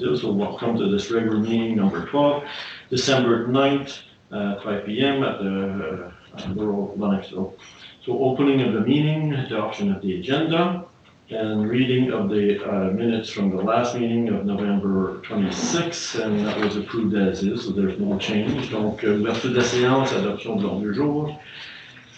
Lennoxville. So welcome to this regular meeting number 12, December 9th, 5 p.m. at the Borough of Lennoxville. So opening of the meeting, adoption of the agenda, and reading of the minutes from the last meeting of November 26, and that was approved as is, so there's no change. Donc, ouverture de la séance, adoption de l'ordre du jour.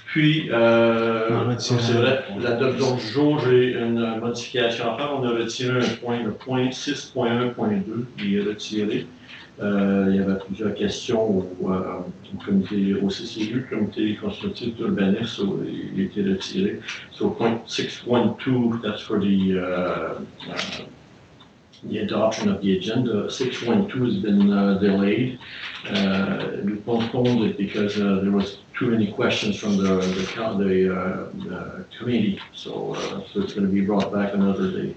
Puis, c'est vrai, l'adoption du jour, j'ai une modification à faire. On a retiré un point, le point 6.1.2, il est retiré. Il y avait plusieurs questions au comité, au CCU, comité consultatif d'urbanisme, so il a été retiré. So point 6.12, that's for the adoption of the agenda. 6.2 has been delayed. We postponed it because there was too many questions from the committee, so it's going to be brought back another day.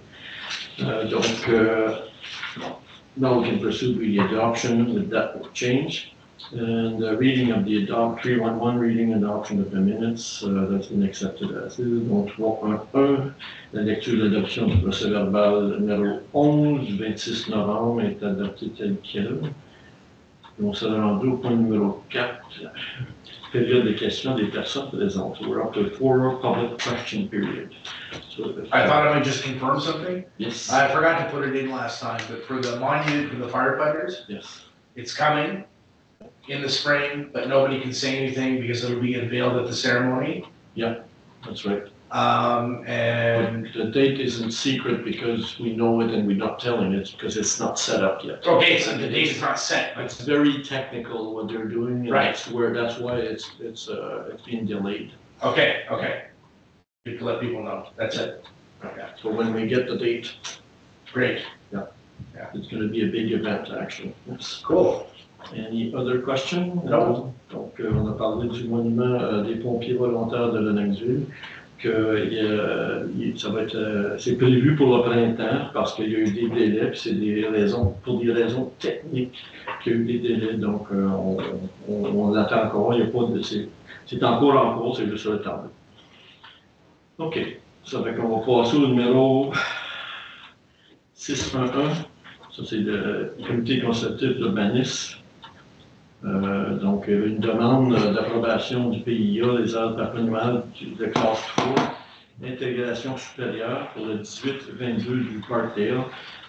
Now we can proceed with the adoption with that change. And reading of the 311 reading adoption of the minutes, that's been accepted as is. Donc 3.1, la lecture de l'adoption du procès verbal numéro 11 du 26 novembre est adoptée tel quel. Donc ça rendu au point numéro 4, période de questions des personnes présentes. We're up to 4 public question period. So I thought I might just confirm something. Yes. I forgot to put it in last time, but for the monument for the firefighters, yes, it's coming in the spring, but nobody can say anything because it'll be unveiled at the ceremony. Yeah, that's right. And the date isn't secret because we know it and we're not telling it because it's not set up yet. okay, so the date is not set. It's very technical what they're doing, and right. That's why it's being delayed. Okay. Good to let people know. That's it. Okay. So when we get the date, great. Yeah. It's going to be a big event actually. Yes. Cool. Any other question? No. Donc on a parlé du monument des pompiers volontaires de Lennoxville. Ça va être, c'est prévu pour le printemps parce qu'il y a eu des délais, puis c'est pour des raisons techniques qu'il y a eu des délais, donc on l'attend encore, il y a pas de, c'est encore en cours, c'est juste retardé. OK, ça fait qu'on va passer au numéro 611, ça c'est le comité consultatif d'urbanisme. Donc, une demande d'approbation du PIA, les aires patrimoniales de classe 3, intégration supérieure pour le 18-22 du Parkdale.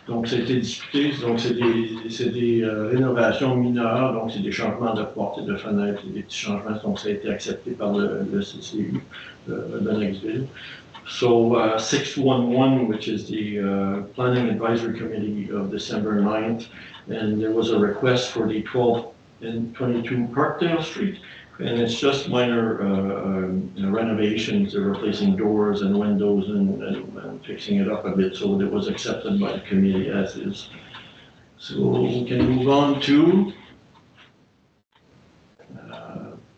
Donc, ça a été discuté. Donc, c'est des rénovations mineures, donc c'est des changements de portes et de fenêtres, des petits changements. Donc, ça a été accepté par le CCU de Lennoxville. So, 611, which is the Planning Advisory Committee of December 9th, and there was a request for the 12th and 22 Parkdale Street, and it's just minor renovations. They're replacing doors and windows and fixing it up a bit, so it was accepted by the committee as is. So we can move on to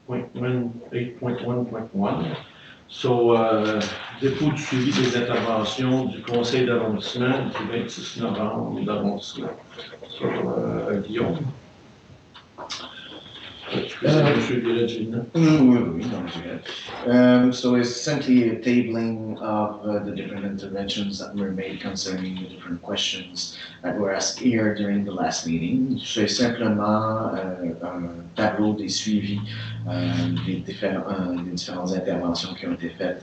8.1.1. So, dépôt du suivi des interventions du Conseil d'arrondissement du 26 novembre d'arrondissement. So, Guillaume. So it's simply a tabling of the different interventions that were made concerning the different questions that were asked here during the last meeting. C'est simplement un tableau des suivis des différentes interventions qui ont été faites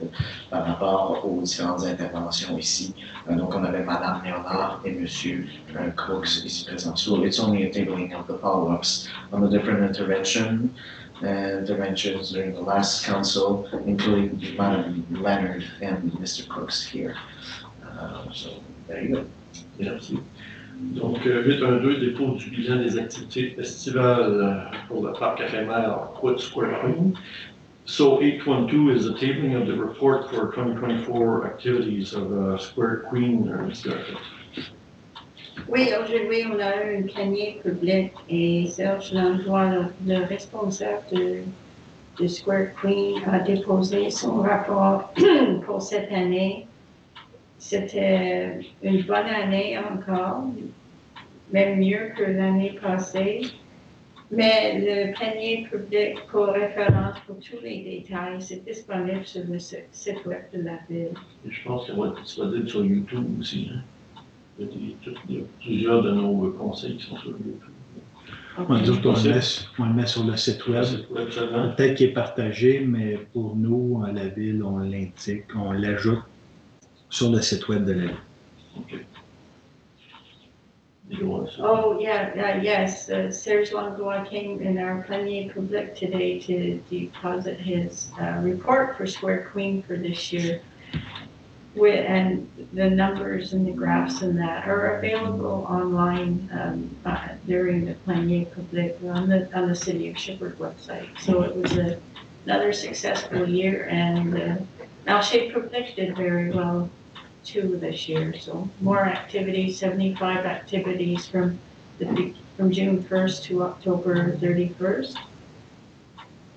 par rapport aux différentes interventions ici. Donc on avait Madame Léonard et Monsieur Crooks ici présents. So it's only a tabling of the follow-ups on the different interventions during the last council, including Madam Leonard and Mr. Crooks here. So there you go. Merci. Donc, 8.1.2, dépôt du bilan des activités estivales pour le parc éphémère Quad Square Queen. So 8.2 is the tabling of the report for 2024 activities of Square Queen. Oui, aujourd'hui, on a eu une panier publique et Serge Langlois, le responsable de Square Queen, a déposé son rapport pour cette année. C'était une bonne année encore, même mieux que l'année passée. Mais le panier public pour référence pour tous les détails, c'est disponible sur le site web de la ville. Et je pense qu'il va être disponible sur YouTube aussi. Hein? il y a plusieurs de nos conseils qui sont sur YouTube. On dit qu'on le met sur le site web. Peut-être qu'il est partagé, mais pour nous, à la ville, on l'indique, on l'ajoute sur le site web de la ville. Okay. Oh, yes, Serge Langlois came in our panier public today to deposit his report for Square Queen for this year. And the numbers and the graphs and that are available online during the panier public on the City of Shippard website. So it was another successful year, and Marché Public did very well too this year. So more activities, 75 activities from June 1st to October 31st.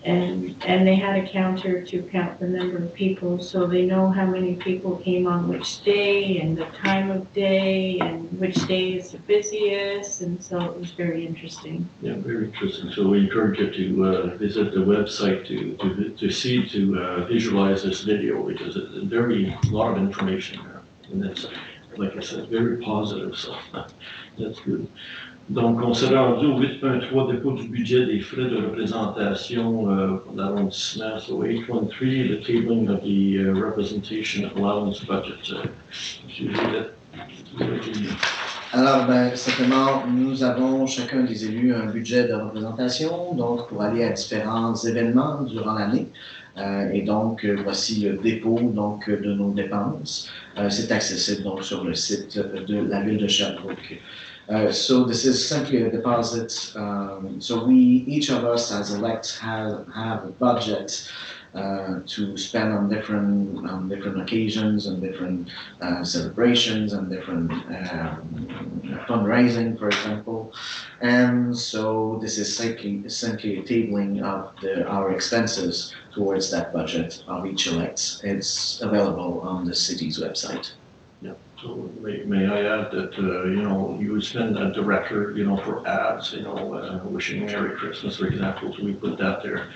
And they had a counter to count the number of people, so they know how many people came on which day and the time of day and which day is the busiest, and so it was very interesting. Yeah, very interesting. So we encourage you to visit the website to visualize this video, because it's a lot of information there, and it's, like I said, very positive. So that's good. Donc, on s'est rendu au 8.3 dépôt du budget des frais de représentation pour l'arrondissement. So 8.3, the tabling of the representation allowance budget. Alors, simplement, nous avons chacun des élus un budget de représentation, donc pour aller à différents événements durant l'année. Et donc, voici le dépôt donc, de nos dépenses. C'est accessible donc sur le site de la ville de Sherbrooke. So this is simply a deposit. So each of us as elects have a budget to spend on different occasions and different celebrations and different fundraising, for example. And so this is simply a tabling of our expenses towards that budget of each elect. It's available on the city's website. Yeah. So may I add that, you would spend that director, for ads, wishing Merry Christmas, for example, so we put that there.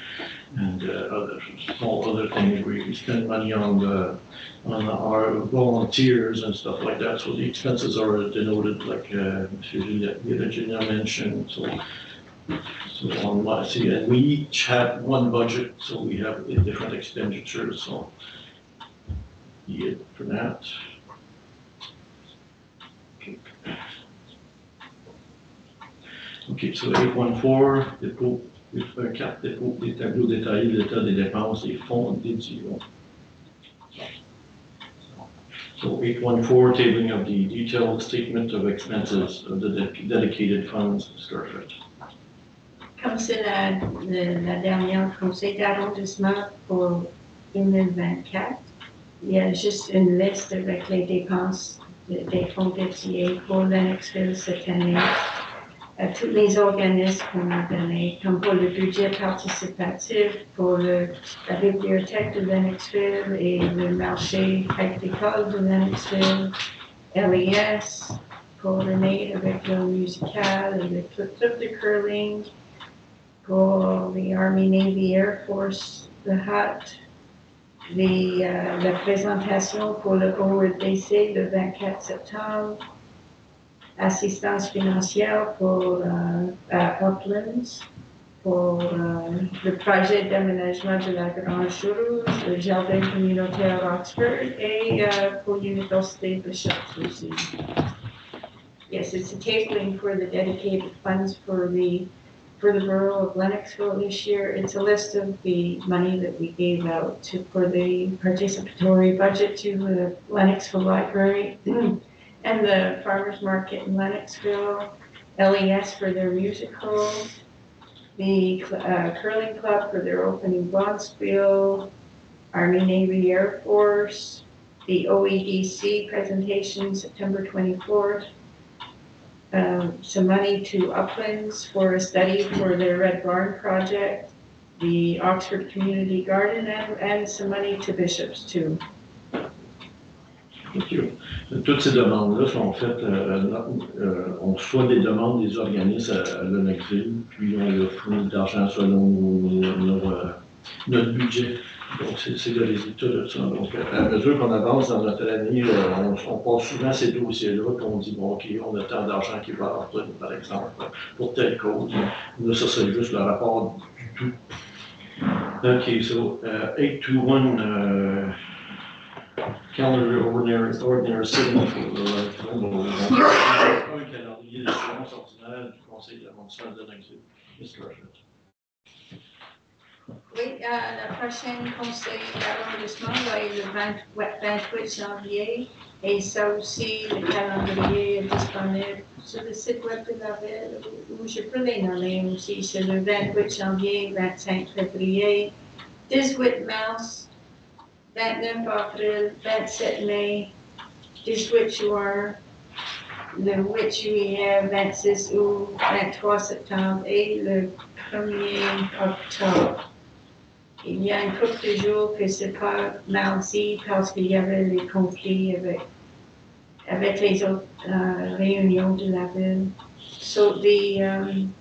And other things, we spend money on our volunteers and stuff like that. So the expenses are denoted, like Virginia mentioned. So on and we each have one budget, so we have different expenditures. So yeah, for that. OK, so 8.4, dépôt, 8.4, dépôt des tableaux détaillés de l'état des dépenses et fonds dédiés. So 8.4, tabling of the detailed statement of expenses of the dedicated funds, Mr. Fred. Comme c'est la dernière conseil d'arrondissement pour 2024, il y a juste une liste avec les dépenses des fonds dédiés pour Lennoxville cette année. À tous les organismes qu'on a donnés, comme pour le budget participatif, pour la bibliothèque de Lennoxville et le marché agricole de Lennoxville, LES, coordonné avec le musical et le club de curling, pour the Army, Navy, Air Force, the hut, la présentation pour le OEDC le 24 septembre, assistance financière pour Uplands, pour le projet d'aménagement de la Grande Chourouse, le jardin communautaire Oxford et pour l'Université de Sherbrooke aussi. Yes, it's a tabling for the dedicated funds for the borough of Lennoxville this year. It's a list of the money that we gave out for the participatory budget to the Lennoxville Library and the Farmers Market in Lennoxville, LES for their musical, the Curling Club for their opening bonspiel, Army, Navy, Air Force, the OEDC presentation September 24th, some money to Uplands for a study for their Red Barn project, the Oxford Community Garden, and some money to Bishops too. Thank you. Toutes ces demandes-là sont faites, on reçoit des demandes des organismes à Lennoxville, puis on leur fournit de l'argent selon notre budget. Donc, c'est le résultat de ça. Donc, à mesure qu'on avance dans notre année, on passe souvent ces dossiers-là, puis on dit, bon, OK, on a tant d'argent qui va rentrer, par exemple, pour telle cause. Là, ça, c'est juste le rapport du tout. OK, so 821, calendar ordinaire sitting for un calendrier de séance ordinaire du Conseil de l'arrondissement de Lennoxville. Mr. President. Oui, le prochain conseil d'arrondissement va être le 28 janvier et ça aussi, le calendrier est disponible sur le site web de la ville où je peux les nommer aussi. C'est le 28 janvier, 25 février, 18 mars, 29 avril, 27 mai, 18 juin, le 8 juillet, 26 août, 23 septembre et le 1er octobre. Il y a une couple de jours que c'est pas mardi parce qu'il y avait les conflits avec les autres réunions de la ville. So the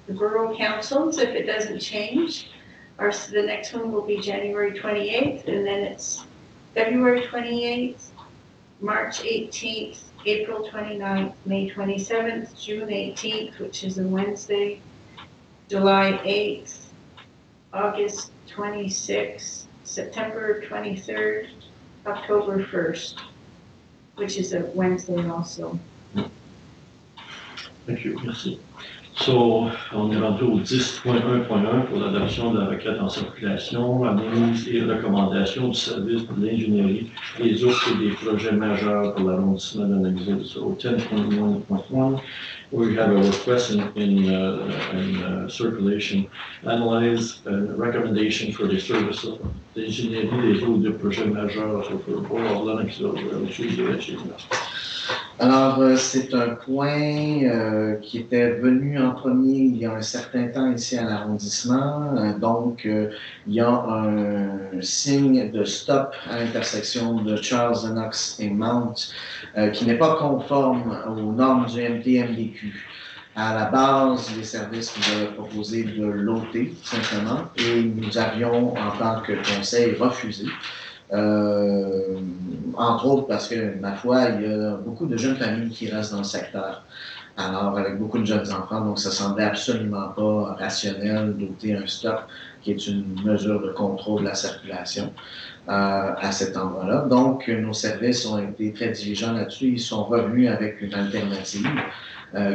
borough councils, if it doesn't change, the next one will be January 28th, and then it's February 28th, March 18th, April 29th, May 27th, June 18th, which is a Wednesday, July 8th, August 26th, September 23rd, October 1st, which is a Wednesday also. Thank you, merci. So, on est rendu au 10.1.1 pour l'adoption de la requête en circulation, analyse et recommandation du service de l'ingénierie des offres et des projets majeurs pour l'arrondissement de Lennoxville. So, 10.1.1, we have a request in circulation, analyze recommendation for the service of l'ingénierie des offres et des projets majeurs for the Board of Lennoxville. Alors, c'est un point qui était venu en premier il y a un certain temps ici à l'arrondissement. Donc, il y a un signe de stop à l'intersection de Charles, Lennox et Mount qui n'est pas conforme aux normes du MTMDQ. À la base, les services nous avaient proposé de l'ôter, simplement, et nous avions, en tant que conseil, refusé. Entre autres parce que, ma foi, il y a beaucoup de jeunes familles qui restent dans le secteur. Alors, avec beaucoup de jeunes enfants, donc ça semblait absolument pas rationnel d'ôter un stop qui est une mesure de contrôle de la circulation à cet endroit-là. Donc, nos services ont été très diligents là-dessus. Ils sont revenus avec une alternative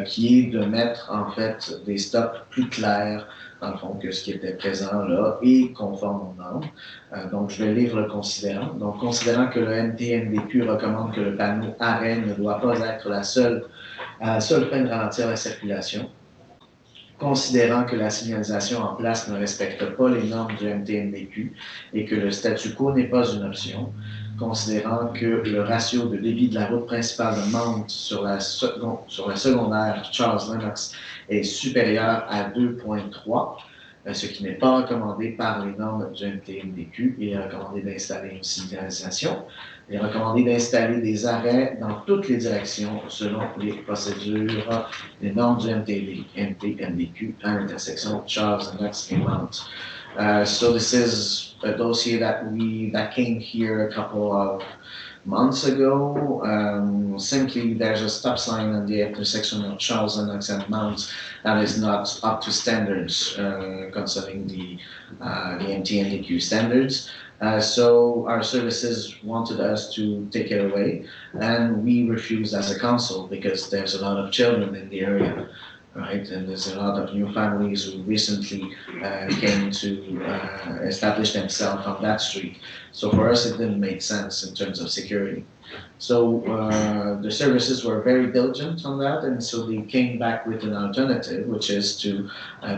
qui est de mettre, en fait, des stops plus clairs, dans le fond, que ce qui était présent là et conforme aux normes. Donc, je vais lire le considérant. Donc, considérant que le MTMDQ recommande que le panneau arrêt ne doit pas être la seule fin de ralentir la circulation, considérant que la signalisation en place ne respecte pas les normes du MTMDQ et que le statu quo n'est pas une option, considérant que le ratio de débit de la route principale de Mount sur la secondaire Charles Lennox est supérieur à 2.3, ce qui n'est pas recommandé par les normes du MTMDQ. Il est recommandé d'installer une signalisation. Il est recommandé d'installer des arrêts dans toutes les directions selon les procédures, les normes du MTMDQ à l'intersection Charles Lennox et Mount. So this is a dossier that came here a couple of months ago. Simply, there's a stop sign on the intersection of Charles Lennox and Mount that is not up to standards concerning the MTMDQ standards. So our services wanted us to take it away, and we refused as a council because there's a lot of children in the area. Right, and there's a lot of new families who recently came to establish themselves on that street. So for us, it didn't make sense in terms of security. So the services were very diligent on that, and so they came back with an alternative, which is to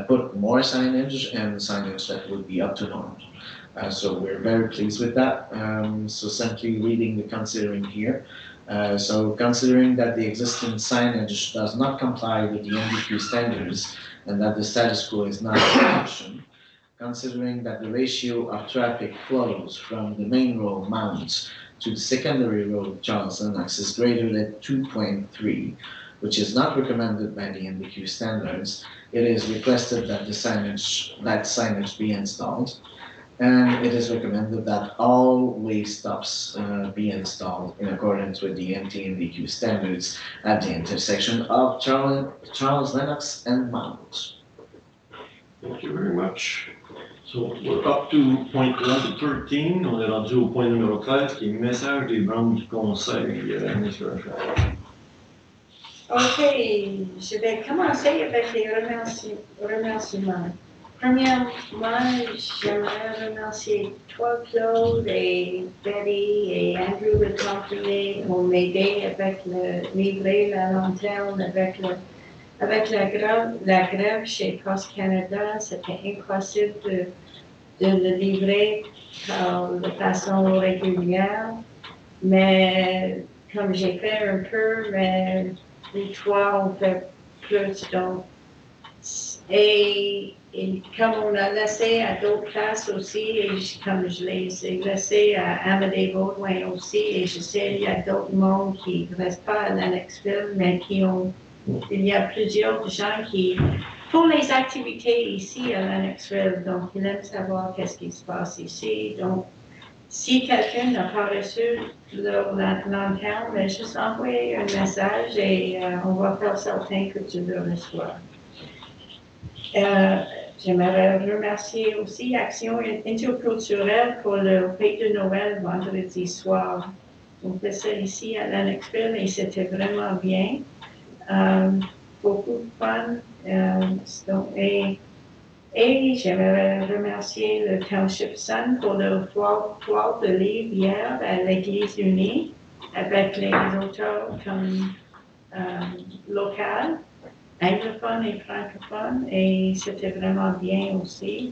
put more signage and signage that would be up to norms. So we're very pleased with that. So simply reading the considering here. So considering that the existing signage does not comply with the MDQ standards and that the status quo is not an option, considering that the ratio of traffic flows from the main road Mount to the secondary road Charles Lennox is greater than 2.3, which is not recommended by the MDQ standards, it is requested that the signage be installed. And it is recommended that all waste stops be installed in accordance with the NTNDQ standards at the intersection of Charles Lennox and Mount. Thank you very much. So, we're up to point 1 to 13. On est rendu au point numéro 13, qui est message des membres du Conseil. Ms. Rochelle. OK, je vais commencer avec les remerciements. Premièrement, j'aimerais remercier toi, Claude, et Betty, et Andrew le Templier pour m'aider avec le livret, la lanterne, avec la grève chez Post Canada. C'était impossible de le livrer de façon régulière. Mais comme j'ai fait un peu, mais les trois ont fait plus. Donc, et comme on a laissé à d'autres places aussi, et comme je les ai laissés à Amédée-Baudouin aussi, et je sais qu'il y a d'autres mondes qui ne restent pas à Lennoxville, mais il y a plusieurs gens qui font les activités ici à Lennoxville, donc ils aiment savoir qu'est-ce qui se passe ici. Donc, si quelqu'un n'a pas reçu leur lanterne, ben, juste envoyer un message et on va faire certain que tu le reçois. J'aimerais remercier aussi Action interculturelle pour le fête de Noël vendredi soir. On fait ça ici à Lennoxville et c'était vraiment bien. Beaucoup de fun. Et j'aimerais remercier le Township Sun pour le foire de livres hier à l'Église unie avec les auteurs comme locaux, anglophones et francophones, et c'était vraiment bien aussi.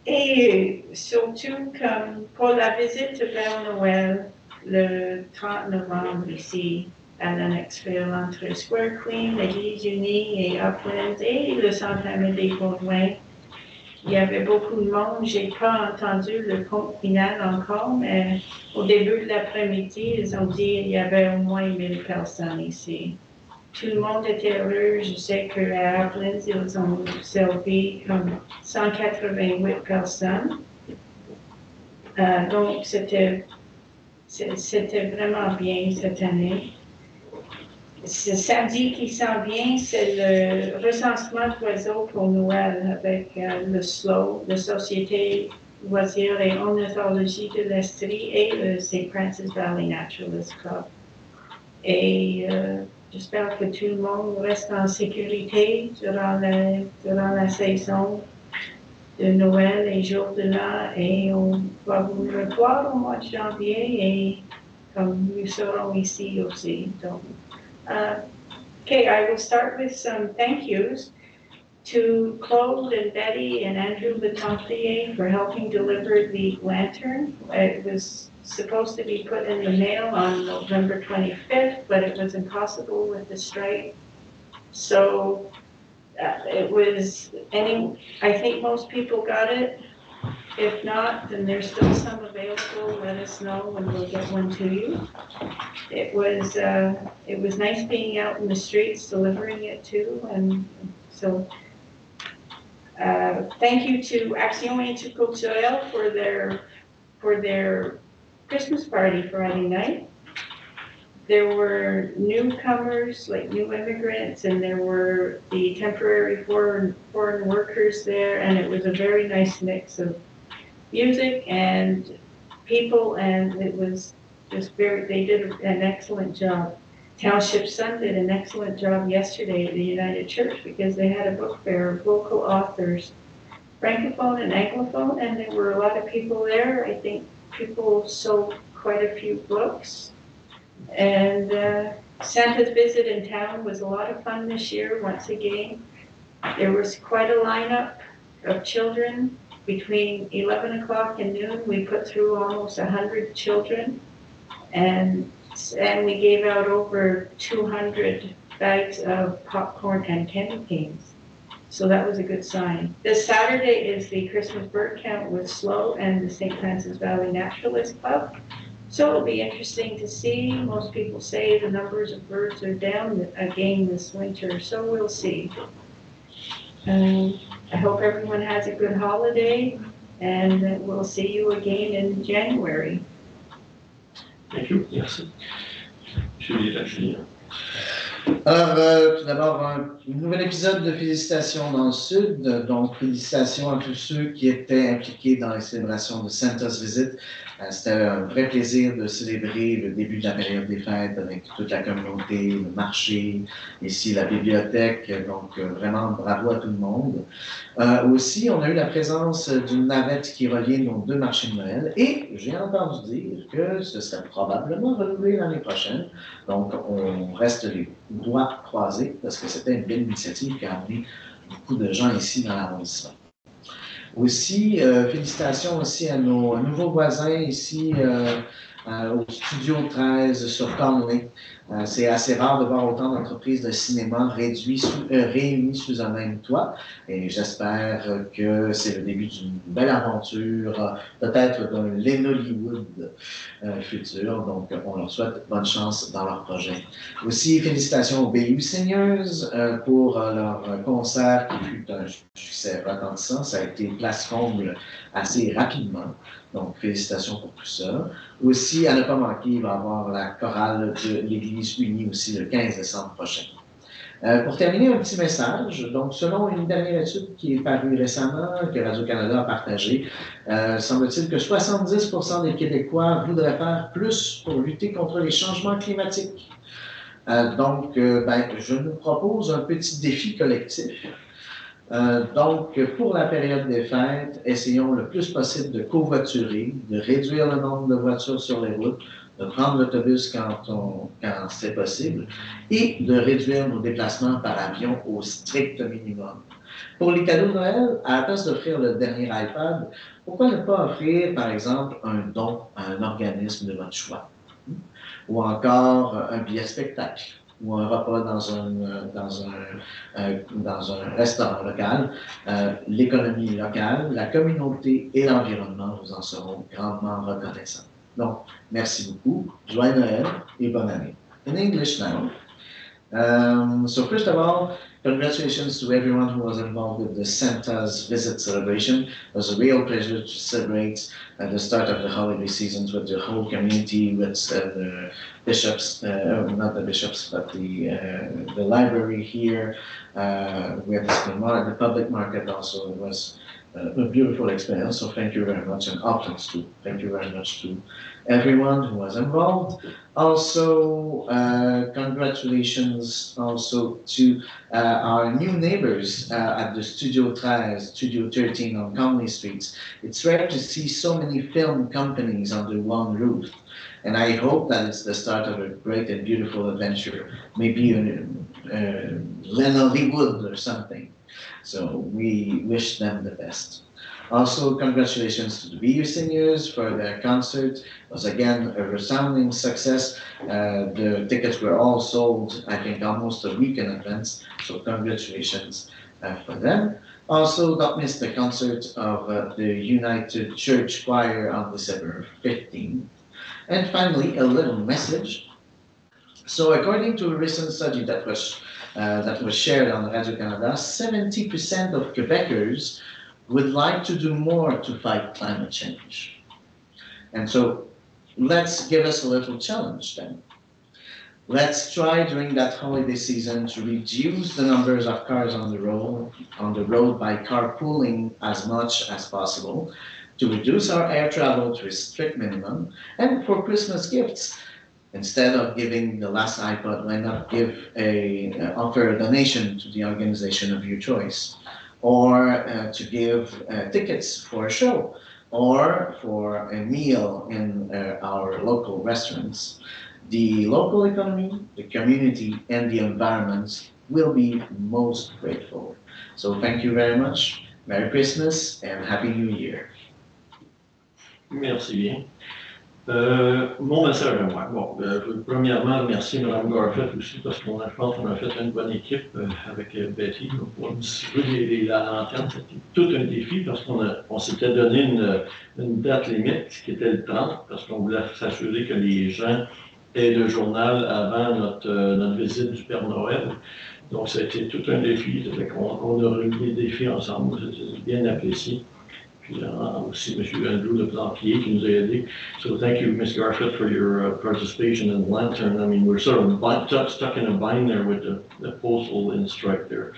Et surtout comme pour la visite vers Noël le 30 novembre ici à Lennoxville, entre Square Queen, l'Église unie et Uplands et le centre Amédée-Baudouin. Il y avait beaucoup de monde. J'ai pas entendu le compte final encore, mais au début de l'après-midi, ils ont dit qu'il y avait au moins 1000 personnes ici. Tout le monde était heureux. Je sais qu'à Uplands, ils ont servi comme 188 personnes. Donc, c'était vraiment bien cette année. Ce samedi qui s'en vient, c'est le recensement d'oiseaux pour Noël avec le SLOW, la Société loisirs et ornithologie de l'Estrie et le St. Francis Valley Naturalist Club. Et j'espère que tout le monde reste en sécurité durant la saison de Noël et jour de l'an. Et on va vous revoir au mois de janvier et comme nous serons ici aussi. Donc, okay, I will start with some thank yous to Claude and Betty and Andrew Le Templier for helping deliver the lantern. It was supposed to be put in the mail on November 25th, but it was impossible with the strike. So it was, I think most people got it. If not, then there's still some available. Let us know and we'll get one to you. It was nice being out in the streets delivering it too, and so thank you to Action interculturelle for their Christmas party Friday night. There were newcomers, like new immigrants, and there were the temporary foreign workers there, and it was a very nice mix of music and people, and it was just they did an excellent job. Township Sun did an excellent job yesterday at the United Church because they had a book fair of local authors, Francophone and Anglophone, and there were a lot of people there. I think people sold quite a few books. And Santa's visit in town was a lot of fun this year, once again. There was quite a lineup of children. Between 11 o'clock and noon, we put through almost 100 children, and we gave out over 200 bags of popcorn and candy canes. So that was a good sign. This Saturday is the Christmas bird count with SLOW and the St. Francis Valley Naturalist Club. So it'll be interesting to see. Most people say the numbers of birds are down again this winter, so we'll see. I hope everyone has a good holiday. and we'll see you again in January. Thank you. Merci. Monsieur Julien. Alors, tout d'abord, un nouvel épisode de Félicitations dans le Sud. Donc, félicitations à tous ceux qui étaient impliqués dans les célébrations de Santa's Visit. C'était un vrai plaisir de célébrer le début de la période des fêtes avec toute la communauté, le marché, ici la bibliothèque. Donc, vraiment, bravo à tout le monde. Aussi, on a eu la présence d'une navette qui relie nos 2 marchés de Noël et j'ai entendu dire que ce serait probablement renouvelé l'année prochaine. Donc, on reste les doigts croisés parce que c'était une belle initiative qui a amené beaucoup de gens ici dans l'arrondissement. Aussi, félicitations aussi à nos nouveaux voisins ici au Studio 13 sur Conway. C'est assez rare de voir autant d'entreprises de cinéma réunies sous un même toit. Et j'espère que c'est le début d'une belle aventure, peut-être d'un Lennoxville futur. Donc, on leur souhaite bonne chance dans leur projet. Aussi, félicitations aux Visionnez pour leur concert qui fut un succès retentissant. Ça a été place comble assez rapidement. Donc, félicitations pour tout ça. Aussi, à ne pas manquer, il va y avoir la chorale de l'Église unie aussi le 15 décembre prochain. Pour terminer, un petit message. Donc, selon une dernière étude qui est parue récemment, que Radio-Canada a partagée, semble-t-il que 70% des Québécois voudraient faire plus pour lutter contre les changements climatiques. Donc, je nous propose un petit défi collectif. Donc, pour la période des fêtes, essayons le plus possible de covoiturer, de réduire le nombre de voitures sur les routes, de prendre l'autobus quand c'est possible et de réduire nos déplacements par avion au strict minimum. Pour les cadeaux de Noël, à la place d'offrir le dernier iPad, pourquoi ne pas offrir, par exemple, un don à un organisme de votre choix? Ou encore un billet spectacle, ou un repas dans un restaurant local. L'économie locale, la communauté et l'environnement vous en seront grandement reconnaissants. Donc, merci beaucoup, joyeux Noël et bonne année. In English now. So first of all, congratulations to everyone who was involved with the Santa's Visit celebration. It was a real pleasure to celebrate the start of the holiday seasons with the whole community, with the bishops, not the bishops, but the library here. We had the public market also. It was a beautiful experience, so thank you very much, and Uplands too. Thank you very much to everyone who was involved. Also, congratulations also to our new neighbors at the Studio 13, Studio 13 on Conley Street. It's rare to see so many film companies under one roof, and I hope that it's the start of a great and beautiful adventure, maybe Lennoxville or something. So we wish them the best. Also, congratulations to the BU seniors for their concert. It was again a resounding success. The tickets were all sold, I think, almost a week in advance. So congratulations for them. Also, don't miss the concert of the United Church Choir on December 15th. And finally, a little message. So according to a recent study that was shared on Radio-Canada, 70% of Quebecers would like to do more to fight climate change. And so let's give us a little challenge then. Let's try during that holiday season to reduce the numbers of cars on the road by carpooling as much as possible, to reduce our air travel to a strict minimum, and for Christmas gifts, instead of giving the last iPod, why not offer a donation to the organization of your choice, or to give tickets for a show, or for a meal in our local restaurants. The local economy, the community, and the environment will be most grateful. So thank you very much. Merry Christmas and Happy New Year. Merci bien. Mon message à moi. Bon, premièrement, remercier Mme Garfett aussi, parce qu'on je pense qu'on a fait une bonne équipe avec Betty pour distribuer la lanterne. C'était tout un défi parce qu'on s'était donné une date limite, qui était le 30, parce qu'on voulait s'assurer que les gens aient le journal avant notre visite du Père Noël. Donc, ça a été tout un défi. On a relevé les défis ensemble. C'était bien apprécié. puis aussi M. Andrew Leplantier qui nous a aidés. So thank you, Ms. Garfield, for your participation in the lantern. I mean, we're sort of stuck in a bind there with the postal in strike there.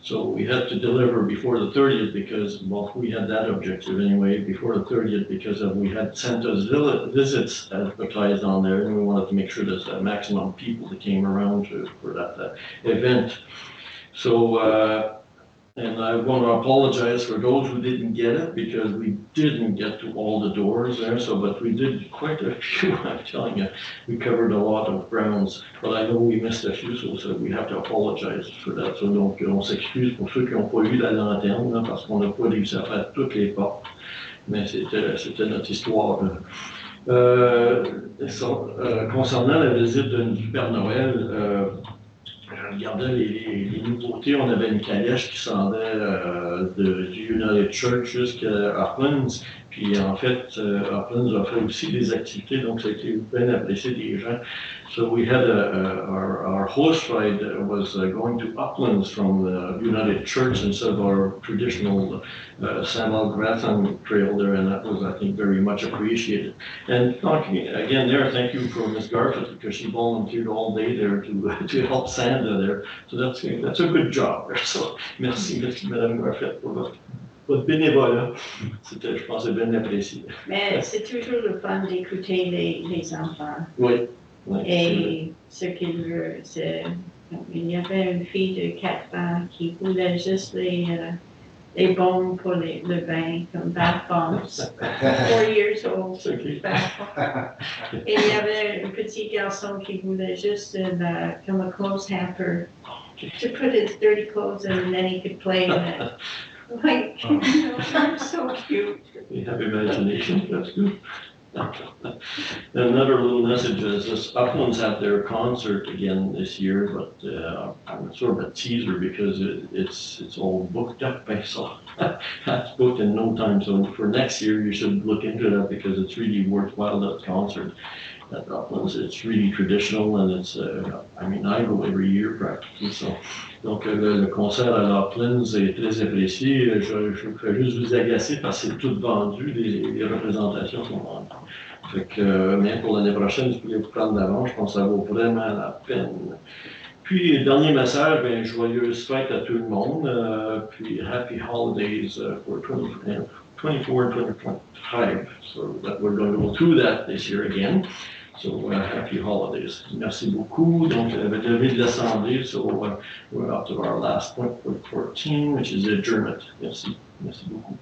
So we had to deliver before the 30th because, well, we had that objective anyway, before the 30th because we had sent us visits advertised on there, and we wanted to make sure there's a maximum people that came around for that event. So, and I want to apologize for those who didn't get it because we didn't get to all the doors there. So, but we did quite a few. I'm telling you, we covered a lot of grounds. But I know we missed a few, so we have to apologize for that. So donc, on s'excuse pour ceux qui n'ont pas eu la lanterne là, parce qu'on n'a pas réussi à faire toutes les portes. Mais c'était notre histoire. Concernant la visite du Père Noël. Je regardais les nouveautés. On avait une calèche qui s'en allait du United Church jusqu'à Uplands. Puis en fait, Uplands a fait aussi des activités, donc ça a été bien apprécié des gens. So we had our host ride was going to Uplands from the United Church instead of our traditional St. Marathon trail there, and that was, I think, very much appreciated. And talking again there, thank you for Ms. Garfield because she volunteered all day there to help Santa there. So that's a good job there. So merci, Madame Garfield, pour votre bénévolat. C'était, je pense, bien apprécié. Mais c'est toujours le fun d'écouter les enfants. Oui. Oui, et ce qu'il veut, c'est. Il y avait une fille de 4 ans qui voulait juste les bombes pour le bain, comme bath bombs. 4 years old, bath bombs. Et il y avait un petit garçon qui voulait juste comme a clothes hamper to put his dirty clothes in and then he could play in it. Like, so cute. You have imagination, that's good. Another little message is this Uplands have their concert again this year, but I'm sort of a teaser because it's all booked up. So that's booked in no time. So for next year, you should look into that because it's really worthwhile, that concert at Uplands. It's really traditional and it's, I mean, I go every year practically. So. Donc, le concert à Uplands est très apprécié. Je ferais juste vous agacer parce que c'est tout vendu, les représentations sont vendues. Fait que, mais pour l'année prochaine, vous pouvez vous prendre d'avance, je pense que ça vaut vraiment la peine. Puis, dernier message, bien, joyeuse fête à tout le monde. Puis, happy holidays for 2024 and 2025. So that we're going to go through that this year again. So happy holidays. Merci beaucoup. Donc, avec le lever de l'Assemblée, so we're up to our last point, point 14, which is adjournment. Merci. Merci beaucoup.